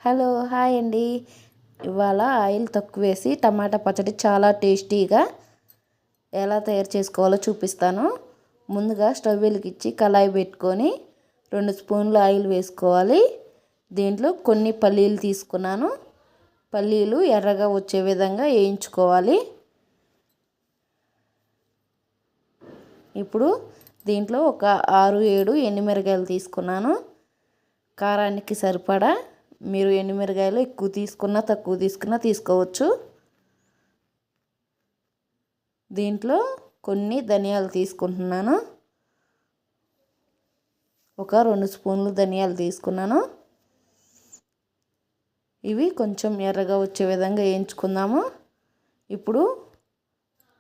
Hello hi అండి. ఇవాళ oil తక్కువ వేసి టమాటా పచ్చడి చాలా టేస్టీగా ఎలా తయారు చేసుకోవాలో చూపిస్తాను. ముందుగా స్టవ్ వెలిగించి కళాయి పెట్టుకొని 2 స్పూన్లు ఆయిల్ వేసుకోవాలి. దీంట్లో కొన్ని పల్లీలు తీసుకున్నాను. పల్లీలు ఎర్రగా వచ్చే విధంగా వేయించుకోవాలి. ఇప్పుడు దీంట్లో ఒక 6-7 ఎండుమిరపకాయలు తీసుకున్నాను. కారానికి సరిపడా మీరు ఎండుమిరపకాయలు ఎక్కువ తీసుకున్నా తక్కువ తీసుకున్నా తీసుకోవచ్చు. దీంట్లో కొన్ని ధనియాలు తీసుకుంటున్నాను. ఒక 2 స్పూన్లు ధనియాలు తీసుకున్నాను. ఇవి కొంచెం ఎర్రగా వచ్చే విధంగా వేయించుకుందాము. ఇప్పుడు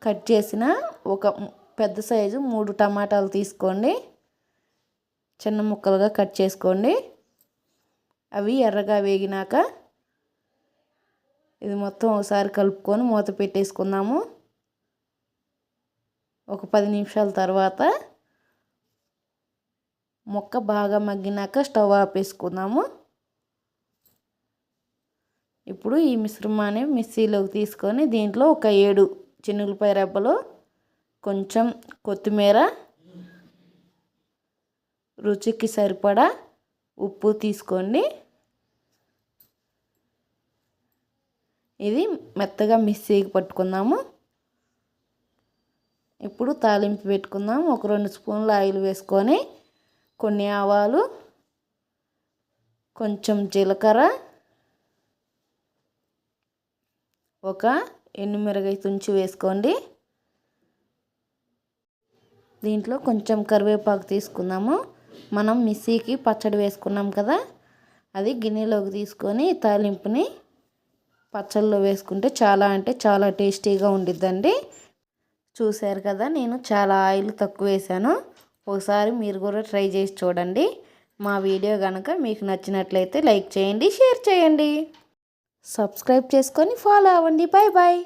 కట్ చేసిన ఒక పెద్ద సైజు 3 టమాటాలు తీసుకోండి. చిన్న ముక్కలుగా కట్ చేసుకోండి. అవి ఎర్రగా వేగినాక ఇది మొత్తం ఒకసారి కలుపుకొని మూత పెట్టేసుకుందాము. ఒక 10 నిమిషాల తర్వాత ముక్క బాగా మగ్గినాక స్టవ్ ఆపేసుకుందాము. ఇప్పుడు ఈ మిశ్రమాన్ని మిక్సీలోకి తీసుకొని దీంట్లో ఒక 7 చిన్నులపాయ రెబ్బలు, కొంచెం కొత్తిమీర, రుచికి సరిపడా ఉప్పు తీసుకోండి. ఇది మెత్తగా మిక్సీకి పట్టుకుందాము. ఇప్పుడు తాలింపు పెట్టుకుందాం. ఒక 2 స్పూన్ల ఆయిల్ వేసుకొని కొన్ని ఆవాలు, కొంచెం జీలకర్ర, ఒక ఎండుమిరపకాయ తుంచి వేసుకోండి. దీంట్లో కొంచెం కరివేపాకు తీసుకుందాము. మనం మిక్సీకి పచ్చడి వేసుకున్నాం కదా, అది గిన్నెలోకి తీసుకొని తాలింపుని పచ్చళ్ళలో వేసుకుంటే చాలా అంటే చాలా టేస్టీగా ఉండిద్దండి. చూశారు కదా, నేను చాలా ఆయిల్ తక్కువ వేసాను. ఒకసారి మీరు కూడా ట్రై చేసి చూడండి. మా వీడియో కనుక మీకు నచ్చినట్లయితే లైక్ చేయండి, షేర్ చేయండి, సబ్స్క్రైబ్ చేసుకొని ఫాలో అవ్వండి. Bye bye.